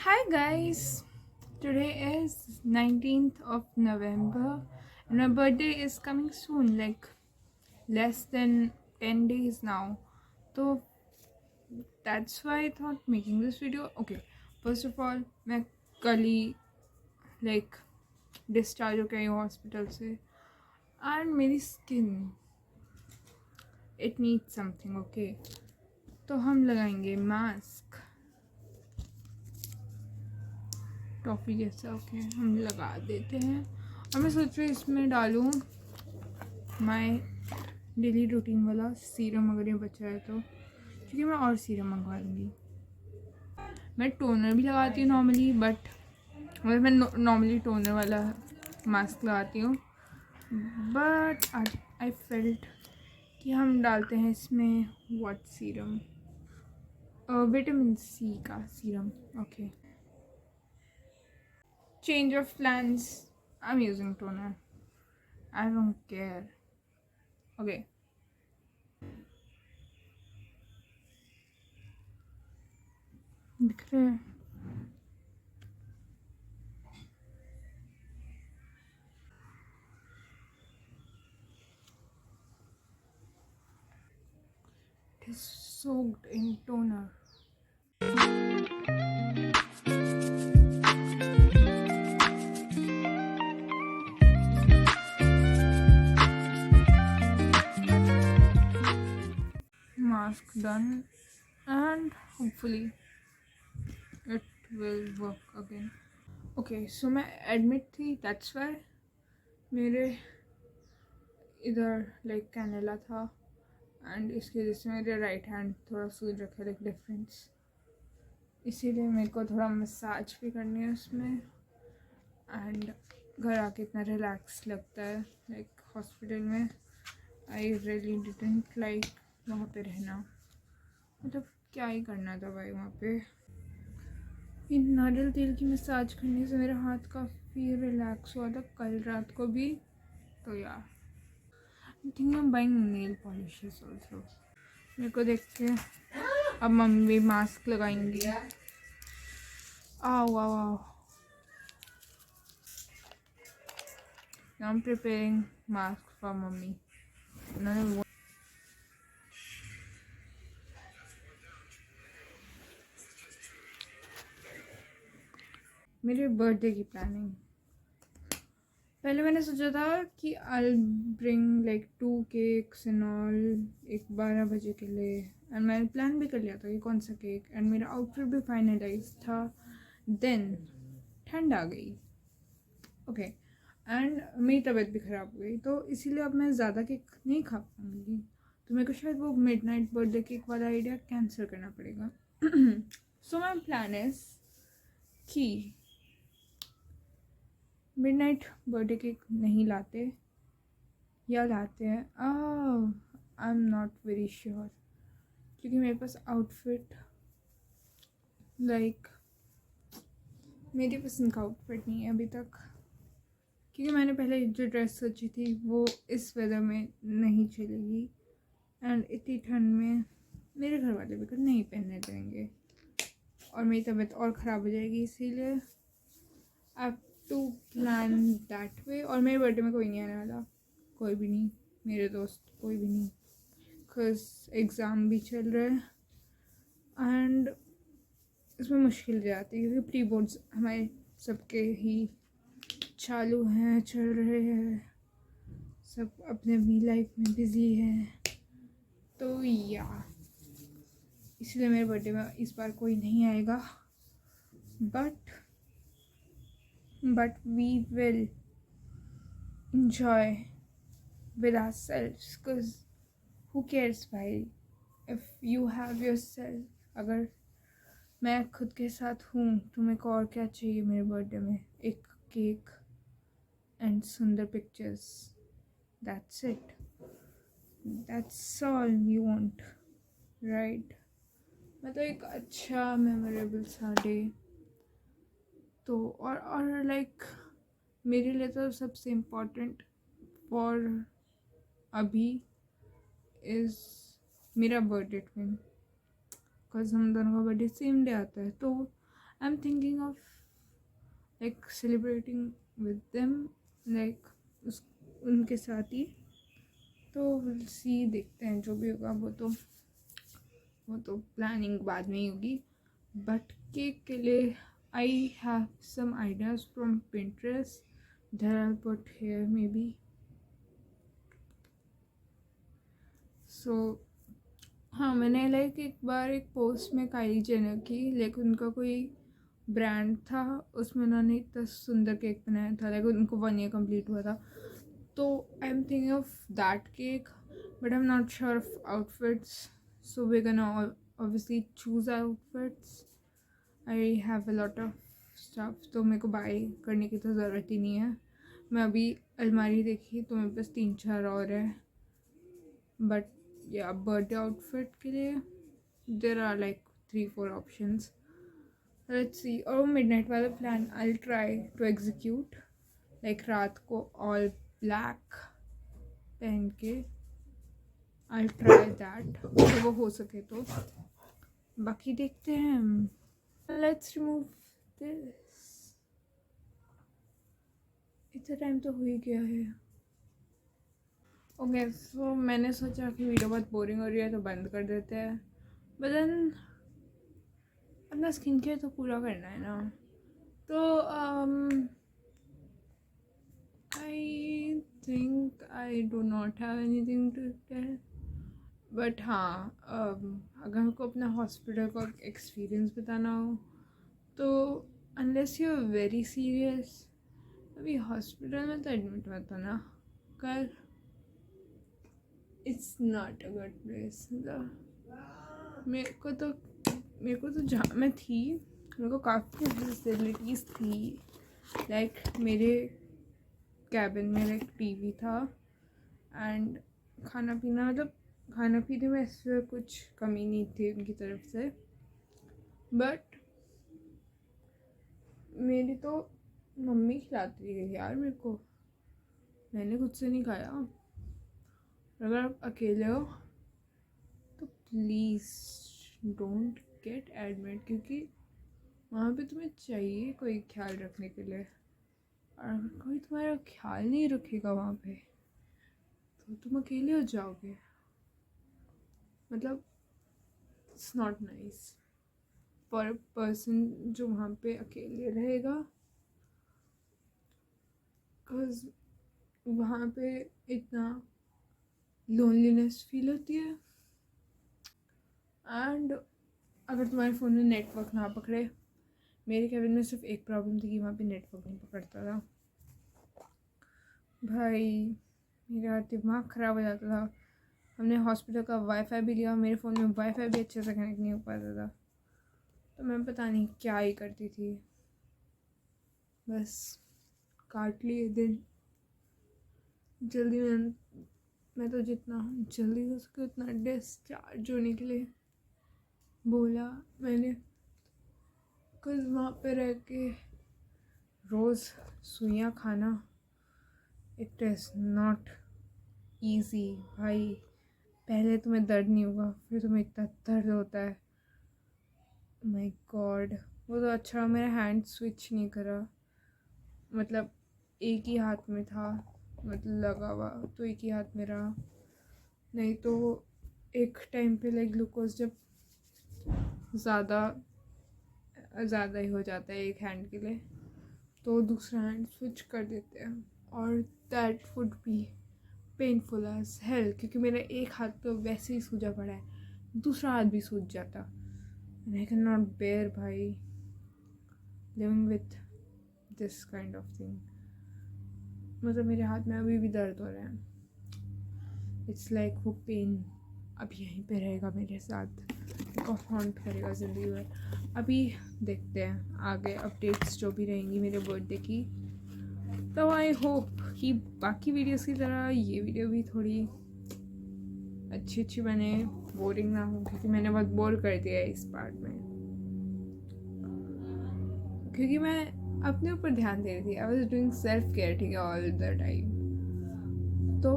Hi guys, today is 19th of November and my birthday is coming soon, like less than 10 days now. So that's why I thought making this video. Okay, first of all, मैं कल ही like discharge होके आई हूँ hospital से and मेरी skin it needs something. Okay, तो हम लगाएंगे mask toffee जैसा. ओके हम लगा देते हैं और मैं सोच रही हूँ इसमें डालूँ माय डेली रूटीन वाला सीरम अगर ये बचा है तो, क्योंकि मैं और सीरम मंगवा लूँगी. मैं टोनर भी लगाती हूँ नॉर्मली, बट मतलब मैं नॉर्मली टोनर वाला मास्क लगाती हूँ, बट आई फेल्ट कि हम डालते हैं इसमें व्हाट सीरम, विटामिन सी का serum. Okay, change of plans. I am using toner. I don't care. Okay, दिख रहे हैं. It is soaked in toner. Mask done, and hopefully it will work again. Okay, so मैं admit थी, that's why मेरे इधर like cannula था and इसकी वजह से मेरे राइट हैंड थोड़ा सूज रखा है, लाइक डिफरेंस. इसीलिए मेरे को थोड़ा मसाज भी करनी है उसमें. एंड घर आके इतना रिलैक्स लगता है, लाइक हॉस्पिटल में आई रियली डिडंट लाइक वहाँ पे रहना. मतलब क्या ही करना था भाई वहाँ पे. इन नारियल तेल की मसाज करने से मेरा हाथ काफ़ी रिलैक्स हुआ था कल रात को भी. तो यार आई think I am buying nail polishes also. मेरे को देख के अब मम्मी मास्क लगाएंगी. आओ आओ आओ. I am preparing mask for mummy. उन्होंने मेरे बर्थडे की प्लानिंग. पहले मैंने सोचा था कि I bring like 2 cakes and all, एक 12 बजे के लिए. एंड मैंने प्लान भी कर लिया था कि कौन सा केक, एंड मेरा आउटफिट भी फाइनलाइज था. देन ठंड आ गई. ओके, एंड मेरी तबीयत भी ख़राब हो गई, तो इसीलिए अब मैं ज़्यादा केक नहीं खा पाऊँगी. तो मेरे को शायद वो मिडनाइट बर्थडे केक वाला आइडिया कैंसिल करना पड़ेगा. सो माई प्लान इज़ कि मिडनाइट बर्थडे केक नहीं लाते, या लाते हैं, आई एम नॉट वेरी श्योर, क्योंकि मेरे पास आउटफिट लाइक मेरी पसंद का आउटफिट नहीं है अभी तक. क्योंकि मैंने पहले जो ड्रेस सोची थी वो इस वेदर में नहीं चलेगी, एंड इतनी ठंड में मेरे घर वाले भी नहीं पहनने देंगे और मेरी तबीयत और ख़राब हो जाएगी. इसीलिए आई टू प्लान दैट वे. और मेरे बर्थडे में कोई नहीं आने वाला, कोई भी नहीं, मेरे दोस्त कोई भी नहीं, बिकॉज एग्ज़ाम भी चल रहा है एंड इसमें मुश्किल जाती है, क्योंकि प्री बोर्ड्स हमारे सबके ही चालू हैं, चल रहे हैं, सब अपने अपनी लाइफ में बिज़ी हैं. तो या इसलिए मेरे बर्थडे में इस बार कोई नहीं आएगा, but we will enjoy with ourselves, because who cares भाई, if you have yourself. अगर मैं खुद के साथ हूँ तो मेरे को और क्या चाहिए मेरे बर्थडे में. एक केक एंड सुंदर pictures, that's it, that's all you want, right. मतलब एक अच्छा मेमोरेबल सा डे. तो और लाइक मेरे लिए तो सबसे इम्पोर्टेंट फॉर अभी इज़ मेरा बर्थडे ट्विन, बिकॉज हम दोनों का बर्थडे सेम डे आता है. तो I am thinking of like celebrating with them, like उस उनके साथ ही। तो विल सी, देखते हैं जो भी होगा वो तो प्लानिंग बाद में ही होगी। बट केक के लिए I have some ideas from Pinterest that I put here maybe. So हाँ, मैंने लाइक एक बार एक पोस्ट में काइली जेनर की, लाइक उनका कोई ब्रांड था, उसमें उन्होंने इतना सुंदर केक बनाया था, लाइक उनको 1 year कंप्लीट हुआ था। तो I am thinking of that cake, but I am not sure of outfits, so we can obviously choose outfits. I have a lot of stuff, तो मेरे को बाय करने की तो ज़रूरत ही नहीं है। मैं अभी अलमारी देखी तो मेरे पास 3-4 और है। बट या बर्थडे आउटफिट के लिए there are like 3-4 options. Let's see. और मिडनाइट वाला plan I try to execute, like रात को ऑल ब्लैक पहन के आई ट्राई दैट, तो वो हो सके तो। बाकी देखते हैं। Let's remove this. इतना टाइम तो हो ही गया है। ओके, सो मैंने सोचा कि वीडियो बहुत बोरिंग हो रही है तो बंद कर देते हैं, बट देन अपना स्किन केयर तो पूरा करना है ना। तो I think I do not have anything to tell. But हाँ, अगर हमको अपना हॉस्पिटल का एक्सपीरियंस बताना हो तो unless you are very serious, अभी हॉस्पिटल में तो एडमिट मत होना कर। It's not a good place. मेरे को तो जहाँ मैं थी, मेरे को काफ़ी फैसिलिटीज़ थी, लाइक मेरे कैबिन में एक टीवी था एंड खाना पीना, मतलब खाना पीने में ऐसे कुछ कमी नहीं थी उनकी तरफ से। बट मेरी तो मम्मी खिलाती है यार मेरे को, मैंने खुद से नहीं खाया। अगर आप अकेले हो तो प्लीज़ डोंट गेट एडमिट, क्योंकि वहाँ पे तुम्हें चाहिए कोई ख्याल रखने के लिए, और अगर कोई तुम्हारा ख्याल नहीं रखेगा वहाँ पे तो तुम अकेले हो जाओगे। मतलब it's not nice for a person जो वहाँ पे अकेले रहेगा, बिकॉज वहाँ पे इतना लोनलीनेस फील होती है। एंड अगर तुम्हारे फ़ोन में नेटवर्क ना पकड़े, मेरे कैबिन में सिर्फ एक प्रॉब्लम थी कि वहाँ पे नेटवर्क नहीं पकड़ता था। भाई मेरा दिमाग ख़राब हो जाता था। हमने हॉस्पिटल का वाईफाई भी लिया, मेरे फ़ोन में वाईफाई भी अच्छे से कनेक्ट नहीं हो पाता था, तो मैं पता नहीं क्या ही करती थी, बस काट लिए दिन। जल्दी मैं तो जितना जल्दी हो सके उतना डिस्चार्ज होने के लिए बोला मैंने, कुछ वहाँ पे रह के रोज़ सुइयाँ खाना इट इज़ नॉट ईजी भाई। पहले तुम्हें दर्द नहीं होगा, फिर तुम्हें इतना दर्द होता है, माय गॉड। वो तो अच्छा मेरा हैंड स्विच नहीं करा, मतलब एक ही हाथ में था, मतलब लगा हुआ तो एक ही हाथ में रहा, नहीं तो एक टाइम पे लाइक ग्लूकोज जब ज़्यादा ही हो जाता है एक हैंड के लिए तो दूसरा हैंड स्विच कर देते हैं, और that would be painful as hell, क्योंकि मेरा एक हाथ तो वैसे ही सूजा पड़ा है, दूसरा हाथ भी सूज जाता। आई कैन नॉट बेयर भाई living with this kind of thing. मतलब मेरे हाथ में अभी भी दर्द हो रहा है। इट्स लाइक वो पेन अब यहीं पे रहेगा मेरे साथ, को हॉन्ट करेगा ज़िंदगी भर। अभी देखते हैं आगे अपडेट्स जो भी रहेंगी मेरे बर्थडे की, तो आई होप कि बाकी वीडियोस की तरह ये वीडियो भी थोड़ी अच्छी बने, बोरिंग ना हो, क्योंकि मैंने बहुत बोर कर दिया है इस पार्ट में, क्योंकि मैं अपने ऊपर ध्यान दे रही थी। I was doing self care, ठीक है, ऑल द टाइम, तो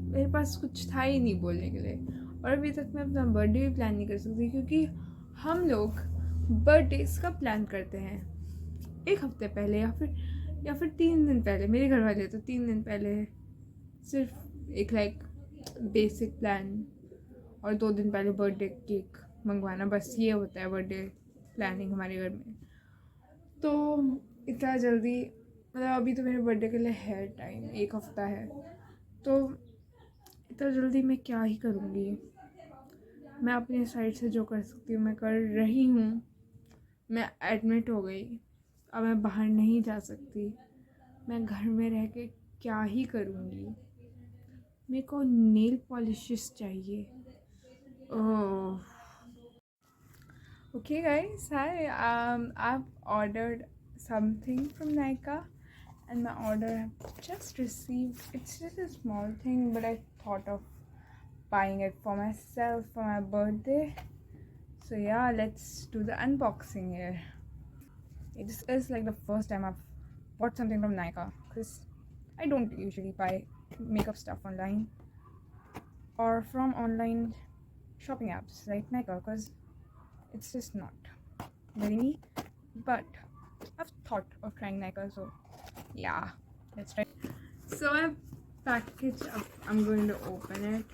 मेरे पास कुछ था ही नहीं बोलने के लिए। और अभी तक मैं अपना बर्थडे भी प्लान नहीं कर सकती, क्योंकि हम लोग बर्थडेज का प्लान करते हैं 1 हफ्ते पहले या फिर 3 दिन पहले। मेरे घर वाले तो 3 दिन पहले सिर्फ एक लाइक बेसिक प्लान, और 2 दिन पहले बर्थडे केक मंगवाना, बस ये होता है बर्थडे प्लानिंग हमारे घर में। तो इतना जल्दी, मतलब अभी तो मेरे बर्थडे के लिए है टाइम, 1 हफ्ता है, तो इतना जल्दी मैं क्या ही करूँगी। मैं अपनी साइड से जो कर सकती हूँ मैं कर रही हूँ। मैं एडमिट हो गई, अब मैं बाहर नहीं जा सकती, मैं घर में रह के क्या ही करूँगी। मेरे को नेल पॉलिशेस चाहिए। ओह okay guys, hi. I've ordered something from Nykaa, and my order I've just received. It's just a small thing, but I thought of buying it for myself for my birthday. So yeah, let's do the unboxing here. This is like the first time I've bought something from Nykaa, because I don't usually buy makeup stuff online or from online shopping apps like Nykaa, because it's just not very me. But I've thought of trying Nykaa, so yeah, let's try. So I package up. I'm going to open it.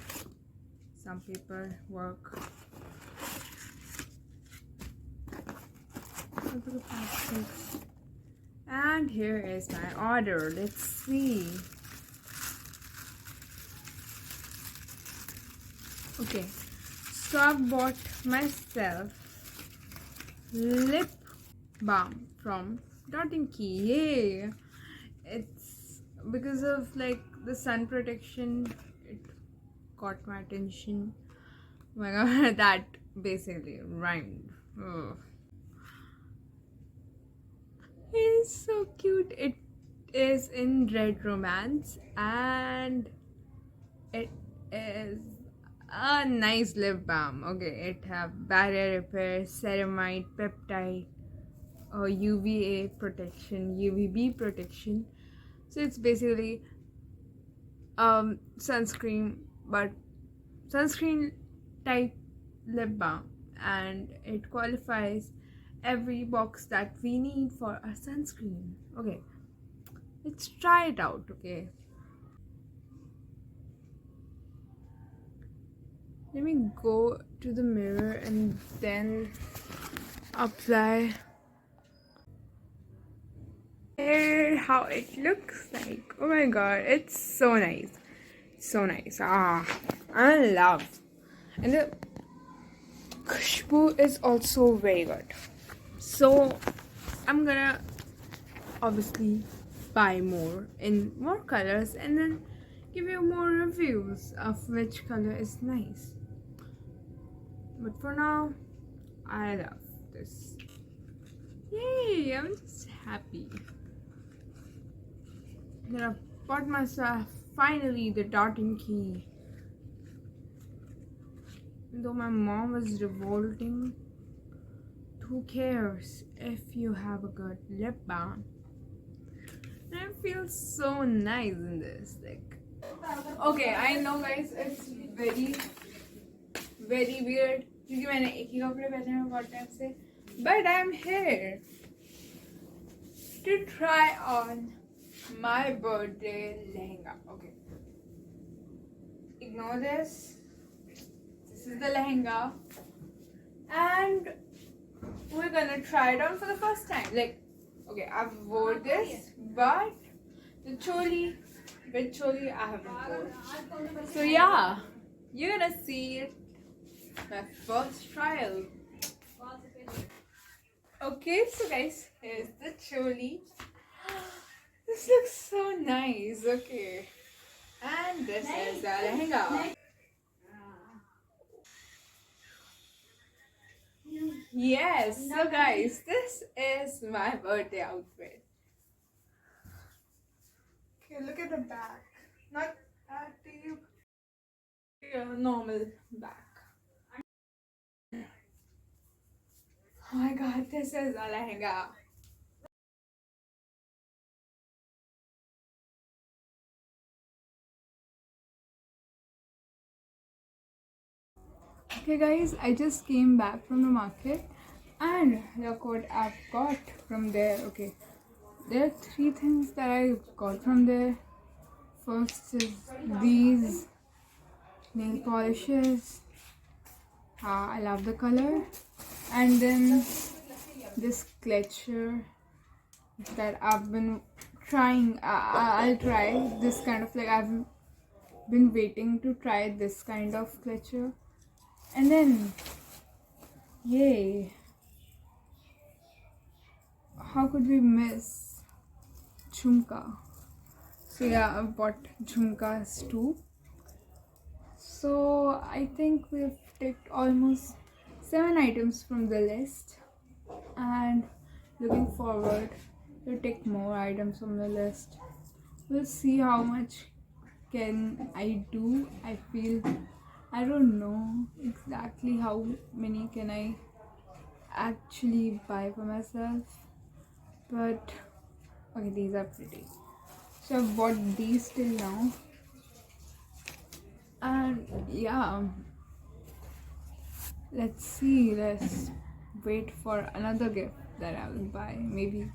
Some paperwork. Look at the package. And here is my order. Let's see. Okay, so I've bought myself lip balm from Dot & Key. Yay! It's because of like the sun protection, it caught my attention. Oh my god, that basically rhymed. Oh. It's so cute. It is in Red Romance, and it is a nice lip balm. Okay, it have barrier repair, ceramide, peptide, UVA protection, UVB protection. So it's basically sunscreen, but sunscreen type lip balm, and it qualifies every box that we need for our sunscreen. Okay, let's try it out. Okay, let me go to the mirror and then apply. Here how it looks like. Oh my god, it's so nice, so nice. I'm in love. And the khushbu is also very good, so I'm gonna obviously buy more in more colors and then give you more reviews of which color is nice. But for now, I love this. Yay, I'm just happy that I bought myself finally the Dot & Key. Though my mom was revolting, who cares if you have a good lip balm? And I feel so nice in this. Like, okay, I know guys, it's very weird क्योंकि मैंने एक ही कपड़े पहने हैं बहुत time से, but I'm here to try on my birthday lehenga. Okay, ignore this. This is the lehenga, and we're gonna try it on for the first time. Like, okay, I've wore this, but the choli, with choli, I haven't worn. So yeah, you're gonna see it. My first trial. Okay, so guys, here's the choli. This looks so nice. Okay, and this is the lehenga. Yes, so guys, this is my birthday outfit. Okay, look at the back. Not that deep. Normal back. Oh my god, this is a lehenga. Okay guys, I just came back from the market And look what I've got from there. Okay, there are three things that I got from there. First is these nail polishes. I love the color. And then this clutcher that I've been trying. I'll try this kind of, like, I've been waiting to try this kind of clutcher. And then, yay, how could we miss jhumka? So yeah, I've bought jhumkas too. So I think we've ticked almost 7 items from the list, and looking forward to take more items from the list. We'll see how much can I do. I don't know exactly how many can I actually buy for myself, but okay, these are pretty. So I've bought these till now, and yeah, let's wait for another gift that I will buy, maybe.